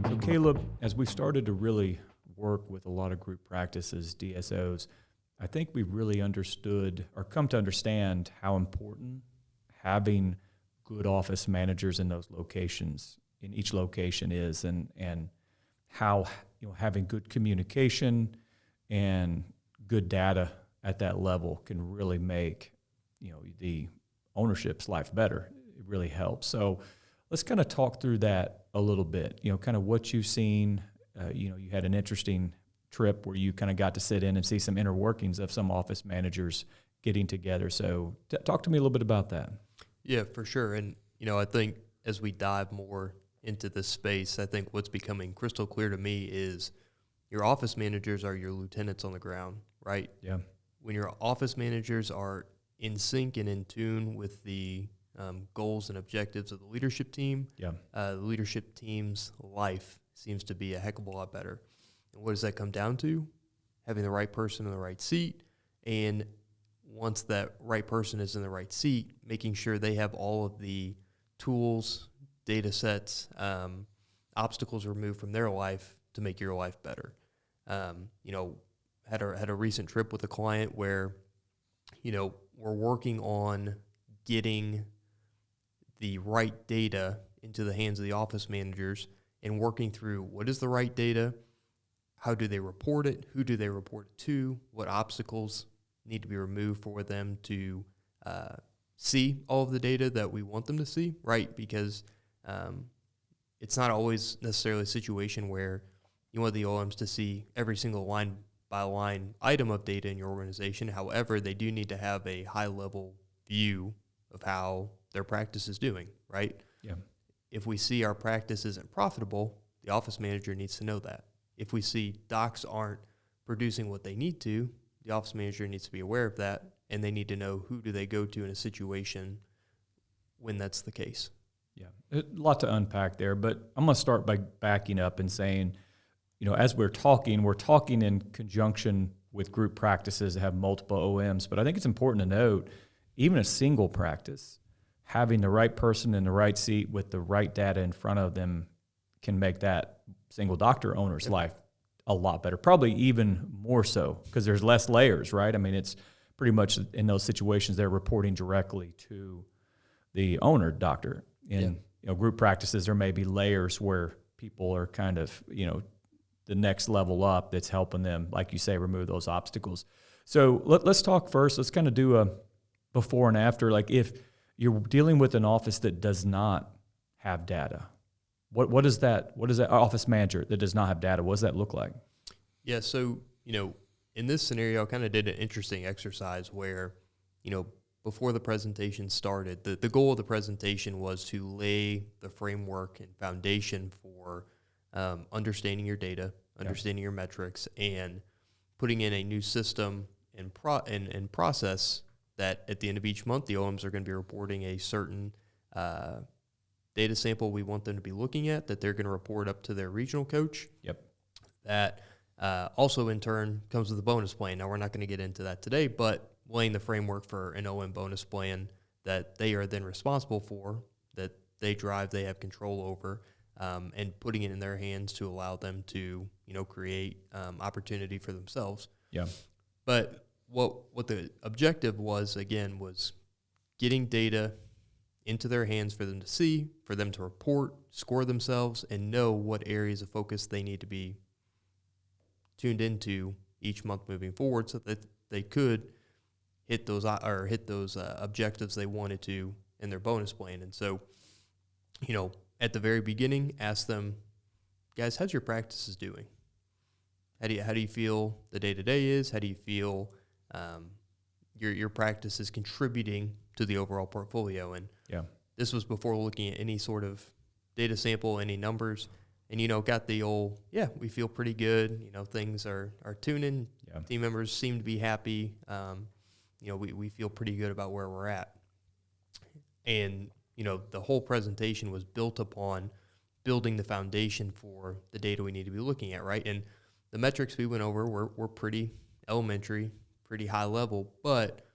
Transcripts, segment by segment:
So Caleb, as we started to really work with a lot of group practices, DSOs, I think we really understood or come to understand how important having good office managers in those locations, in each location is, and how having good communication and good data at that level can really make the ownership's life better. It really helps. So let's kind of talk through that a little bit. Kind of what you've seen. You had an interesting trip where you kind of got to sit in and see some inner workings of some office managers getting together. So talk to me a little bit about that. Yeah, for sure. And, I think as we dive more into this space, I think what's becoming crystal clear to me is your office managers are your lieutenants on the ground, right? Yeah. When your office managers are in sync and in tune with the goals and objectives of the leadership team, the leadership team's life seems to be a heck of a lot better. And what does that come down to? Having the right person in the right seat, and once that right person is in the right seat, making sure they have all of the tools, data sets, obstacles removed from their life to make your life better. Had a recent trip with a client where, we're working on getting the right data into the hands of the office managers and working through what is the right data, how do they report it, who do they report it to, what obstacles need to be removed for them to see all of the data that we want them to see, right? Because it's not always necessarily a situation where you want the OMs to see every single line-by-line item of data in your organization. However, they do need to have a high-level view of how their practice is doing, right? Yeah. If we see our practice isn't profitable, the office manager needs to know that. If we see docs aren't producing what they need to, the office manager needs to be aware of that, and they need to know who do they go to in a situation when that's the case. Yeah, a lot to unpack there, but I'm going to start by backing up and saying, as we're talking in conjunction with group practices that have multiple OMs, but I think it's important to note, even a single practice, having the right person in the right seat with the right data in front of them can make that single doctor owner's life a lot better, probably even more so because there's less layers, right? I mean, it's pretty much in those situations they're reporting directly to the owner doctor. In group practices, there may be layers where people are kind of, the next level up that's helping them, like you say, remove those obstacles. So let's talk first. Let's kind of do a before and after. Like if you're dealing with an office that does not have data, what is that office manager that does not have data? What does that look like? Yeah, so, in this scenario, I kind of did an interesting exercise where, before the presentation started, the goal of the presentation was to lay the framework and foundation for understanding your data, understanding your metrics, and putting in a new system and process that at the end of each month, the OMs are going to be reporting a certain data sample we want them to be looking at that they're going to report up to their regional coach. Yep. That also in turn comes with a bonus plan. Now, we're not going to get into that today, but laying the framework for an OM bonus plan that they are then responsible for, that they drive, they have control over, and putting it in their hands to allow them to, create opportunity for themselves. Yeah. But what the objective was, again, was getting data into their hands for them to see, for them to report, score themselves, and know what areas of focus they need to be tuned into each month moving forward so that they could hit those objectives they wanted to in their bonus plan. And so, at the very beginning, ask them, guys, how's your practices doing? How do you feel the day-to-day is? How do you feel your practice is contributing to the overall portfolio? And this was before looking at any sort of data sample, any numbers, and, got the old, we feel pretty good. Things are tuning. Yeah. Team members seem to be happy. We feel pretty good about where we're at. And, the whole presentation was built upon building the foundation for the data we need to be looking at, right? And the metrics we went over were pretty elementary, pretty high level, but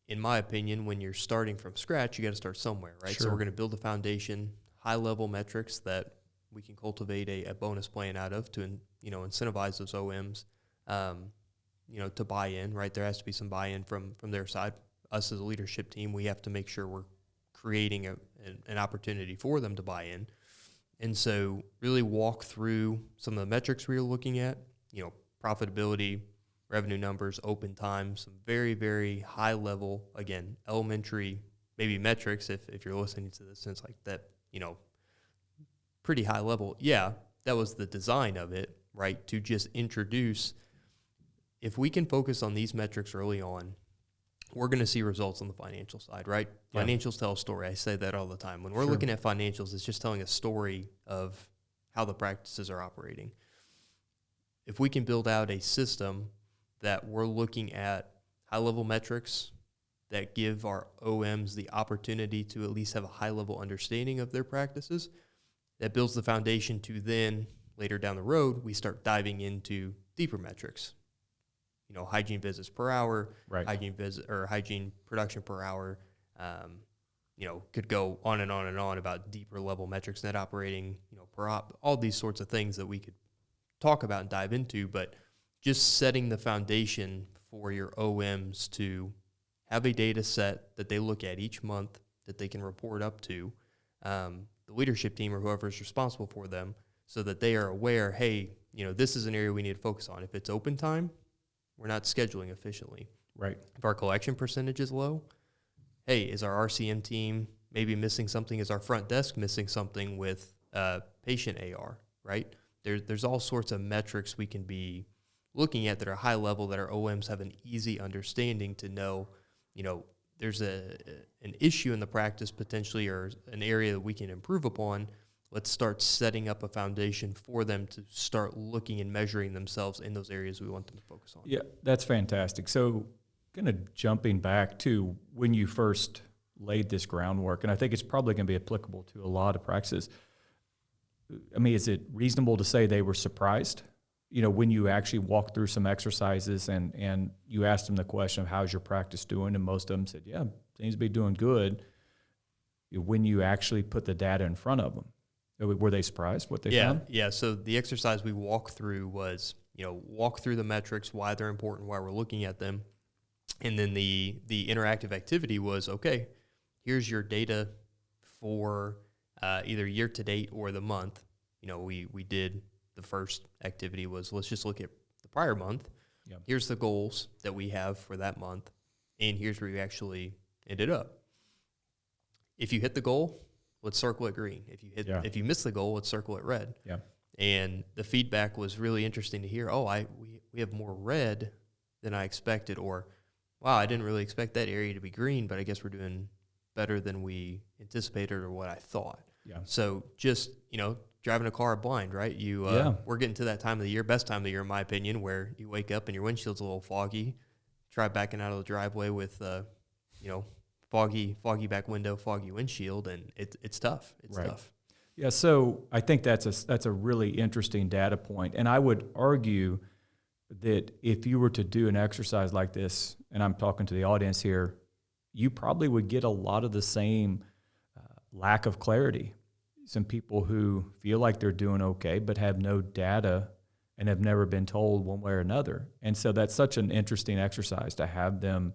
in my opinion, when you're starting from scratch, you got to start somewhere, right? So Sure. we're going to build a foundation, high-level metrics that we can cultivate a bonus plan out of to, incentivize those OMs, to buy in, right? There has to be some buy-in from their side. Us as a leadership team, we have to make sure we're creating an opportunity for them to buy in. And so really walk through some of the metrics we were looking at, profitability, revenue numbers, open time, some very, very high level, again, elementary, maybe metrics if you're listening to this, and it's like that, pretty high level. Yeah, that was the design of it, right? To just introduce, if we can focus on these metrics early on, we're going to see results on the financial side, right? Yeah. Financials tell a story. I say that all the time. When we're Sure. looking at financials, it's just telling a story of how the practices are operating. If we can build out a system that we're looking at high-level metrics that give our OMs the opportunity to at least have a high-level understanding of their practices, that builds the foundation to then, later down the road, we start diving into deeper metrics. Hygiene visits per hour, Right. hygiene production per hour. Could go on and on and on about deeper level metrics, net operating, per op, all these sorts of things that we could talk about and dive into. But just setting the foundation for your OMs to have a data set that they look at each month that they can report up to the leadership team or whoever is responsible for them, so that they are aware, hey, this is an area we need to focus on. If it's open time, we're not scheduling efficiently. Right. If our collection percentage is low, hey, is our RCM team maybe missing something? Is our front desk missing something with patient AR, right? There's all sorts of metrics we can be looking at that are high level, that our OMs have an easy understanding to know, there's an issue in the practice potentially, or an area that we can improve upon. Let's start setting up a foundation for them to start looking and measuring themselves in those areas we want them to focus on. Yeah, that's fantastic. So kind of jumping back to when you first laid this groundwork, and I think it's probably going to be applicable to a lot of practices. I mean, is it reasonable to say they were surprised? When you actually walked through some exercises and you asked them the question of how's your practice doing, and most of them said, yeah, seems to be doing good. When you actually put the data in front of them, were they surprised what they found? Yeah. So the exercise we walked through was, walk through the metrics, why they're important, why we're looking at them. And then the interactive activity was, okay, here's your data for either year to date or the month. We did, the first activity was, let's just look at the prior month. Yep. Here's the goals that we have for that month, and here's where we actually ended up. If you hit the goal, let's circle it green. If you miss the goal, let's circle it red. Yeah. And the feedback was really interesting to hear. Oh, we have more red than I expected, or wow, I didn't really expect that area to be green, but I guess we're doing better than we anticipated or what I thought. Yeah. So just, driving a car blind, right? We're getting to that time of the year, best time of the year in my opinion, where you wake up and your windshield's a little foggy. Try backing out of the driveway with foggy back window, foggy windshield, and it's tough. It's Right. tough. Yeah, so I think that's a really interesting data point. And I would argue that if you were to do an exercise like this, and I'm talking to the audience here, you probably would get a lot of the same lack of clarity. Some people who feel like they're doing okay but have no data and have never been told one way or another. And so that's such an interesting exercise to have them,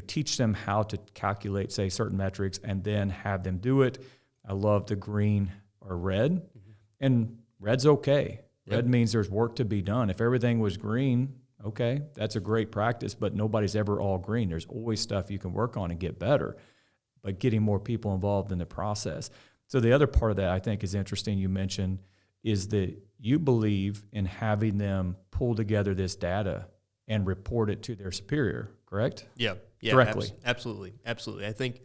teach them how to calculate, say, certain metrics and then have them do it. I love the green or red, and red's okay. Red means there's work to be done. If everything was green, okay, that's a great practice, but nobody's ever all green. There's always stuff you can work on and get better, but getting more people involved in the process. So the other part of that I think is interesting you mentioned is that you believe in having them pull together this data and report it to their superior, correct? Yeah, Directly. Absolutely. I think,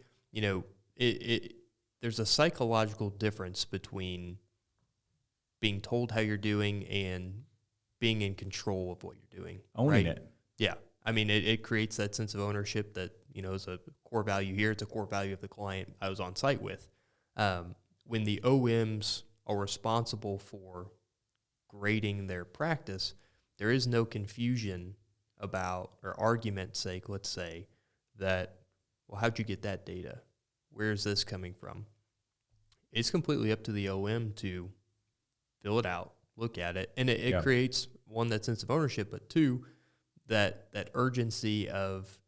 there's a psychological difference between being told how you're doing and being in control of what you're doing. Owning right? it. Yeah. I mean, it creates that sense of ownership that, is a core value here. It's a core value of the client I was on site with. When the OMs are responsible for grading their practice, there is no confusion about, or argument's sake, let's say, that well, how'd you get that data? Where is this coming from? It's completely up to the OM to fill it out, look at it, and it creates, one, that sense of ownership, but two, that urgency of,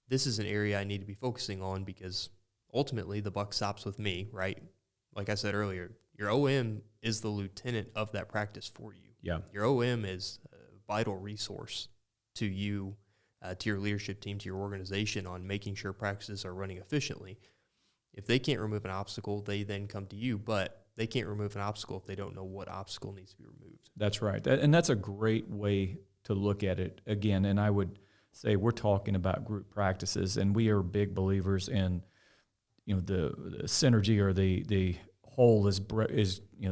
this is an area I need to be focusing on, because ultimately the buck stops with me, right? Like I said earlier, your OM is the lieutenant of that practice for you. Yeah. Your OM is a vital resource to you, to your leadership team, to your organization, on making sure practices are running efficiently. If they can't remove an obstacle, they then come to you, but they can't remove an obstacle if they don't know what obstacle needs to be removed. That's right. And that's a great way to look at it again. And I would say we're talking about group practices, and we are big believers in, the synergy, or the whole is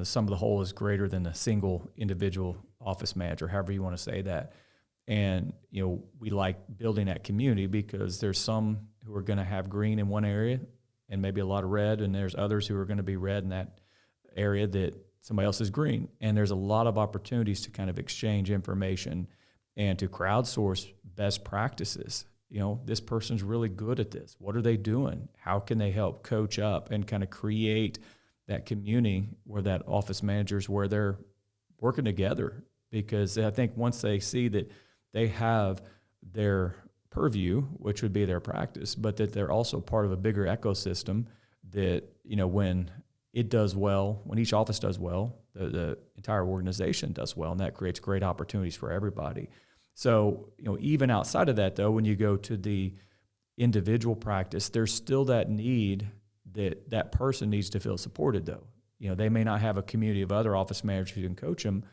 some of the whole is greater than a single individual office manager, however you want to say that. And, we like building that community, because there's some who are going to have green in one area and maybe a lot of red, and there's others who are going to be red in that area that somebody else is green. And there's a lot of opportunities to kind of exchange information and to crowdsource best practices. This person's really good at this. What are they doing? How can they help coach up and kind of create that community where that office managers, where they're working together? Because I think once they see that they have their purview, which would be their practice, but that they're also part of a bigger ecosystem, that, when it does well, when each office does well, the entire organization does well, and that creates great opportunities for everybody. So, even outside of that, though, when you go to the individual practice, there's still that need that person needs to feel supported, though. They may not have a community of other office managers who can coach them,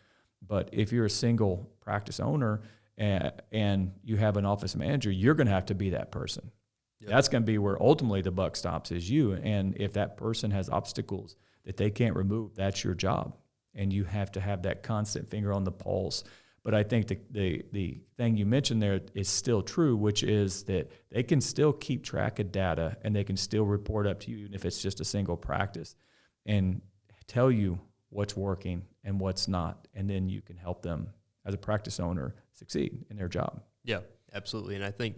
but if you're a single practice owner and you have an office manager, you're going to have to be that person. Yep. That's going to be where ultimately the buck stops, is you. And if that person has obstacles that they can't remove, that's your job. And you have to have that constant finger on the pulse. But I think the thing you mentioned there is still true, which is that they can still keep track of data, and they can still report up to you, even if it's just a single practice, and tell you what's working and what's not. And then you can help them as a practice owner succeed in their job. Yeah, absolutely. And I think,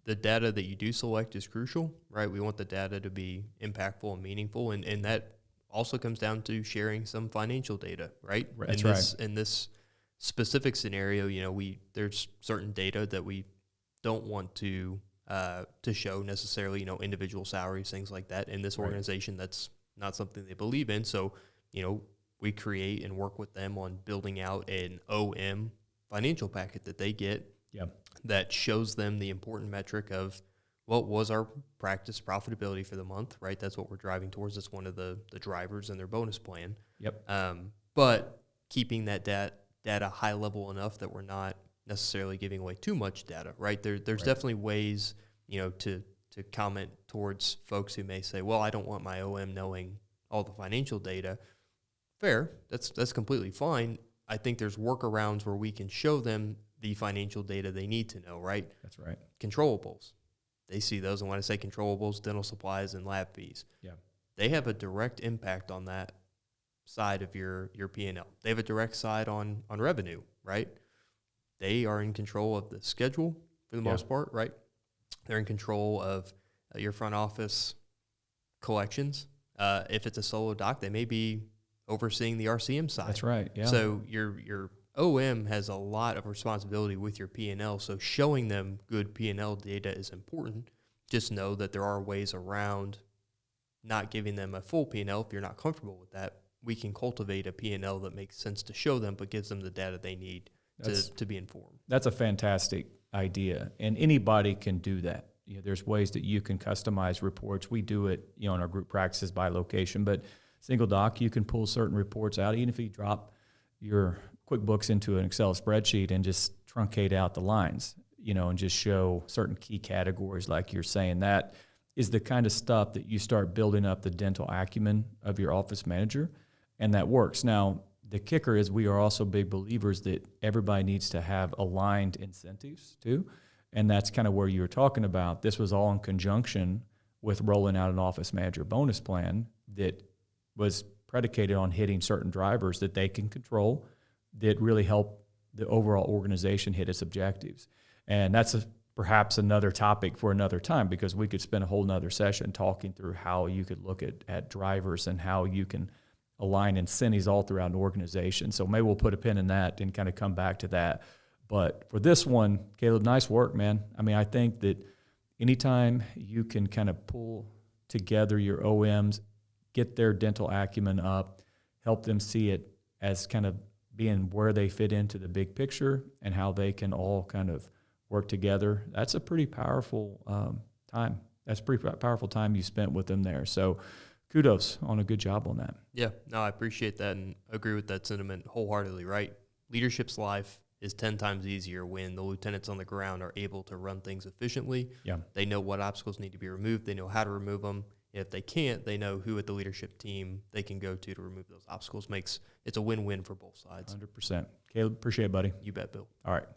the data that you do select is crucial, right? We want the data to be impactful and meaningful. And that also comes down to sharing some financial data, right? That's right. In this specific scenario, there's certain data that we don't want to show necessarily, individual salaries, things like that. In this organization, that's not something they believe in. So, we create and work with them on building out an OM financial packet that they get that shows them the important metric of what was our practice profitability for the month, right? That's what we're driving towards. That's one of the drivers in their bonus plan. But keeping that data high level enough that we're not necessarily giving away too much data, right? There's definitely ways, to comment towards folks who may say, well, I don't want my OM knowing all the financial data. Fair. That's completely fine. I think there's workarounds where we can show them the financial data they need to know, right? That's right. Controllables. They see those, and when I say controllables, dental supplies and lab fees. Yeah. They have a direct impact on that side of your P&L. They have a direct side on revenue, right? They are in control of the schedule for the most part, right? They're in control of your front office collections. If it's a solo doc, they may be overseeing the RCM side. That's right. Yeah. So your OM has a lot of responsibility with your P&L. So showing them good P&L data is important. Just know that there are ways around not giving them a full P&L. If you're not comfortable with that, we can cultivate a P&L that makes sense to show them, but gives them the data they need to be informed. That's a fantastic idea, and anybody can do that. There's ways that you can customize reports. We do it, in our group practices by location, but single doc, you can pull certain reports out, even if you drop your QuickBooks into an Excel spreadsheet and just truncate out the lines, and just show certain key categories like you're saying. That is the kind of stuff that you start building up the dental acumen of your office manager, and that works. Now, the kicker is we are also big believers that everybody needs to have aligned incentives too, and that's kind of where you were talking about. This was all in conjunction with rolling out an office manager bonus plan that was predicated on hitting certain drivers that they can control that really help the overall organization hit its objectives. And that's perhaps another topic for another time, because we could spend a whole nother session talking through how you could look at drivers and how you can align incentives all throughout an organization. So maybe we'll put a pin in that and kind of come back to that. But for this one, Caleb, nice work, man. I mean, I think that anytime you can kind of pull together your OMs, get their dental acumen up, help them see it as kind of being where they fit into the big picture and how they can all kind of work together, that's a pretty powerful time. That's a pretty powerful time you spent with them there. So kudos on a good job on that. Yeah, no, I appreciate that and agree with that sentiment wholeheartedly, right? Leadership's life is 10 times easier when the lieutenants on the ground are able to run things efficiently. Yeah. They know what obstacles need to be removed. They know how to remove them. If they can't, they know who at the leadership team they can go to remove those obstacles. It's a win-win for both sides. 100%. Caleb, appreciate it, buddy. You bet, Bill. All right.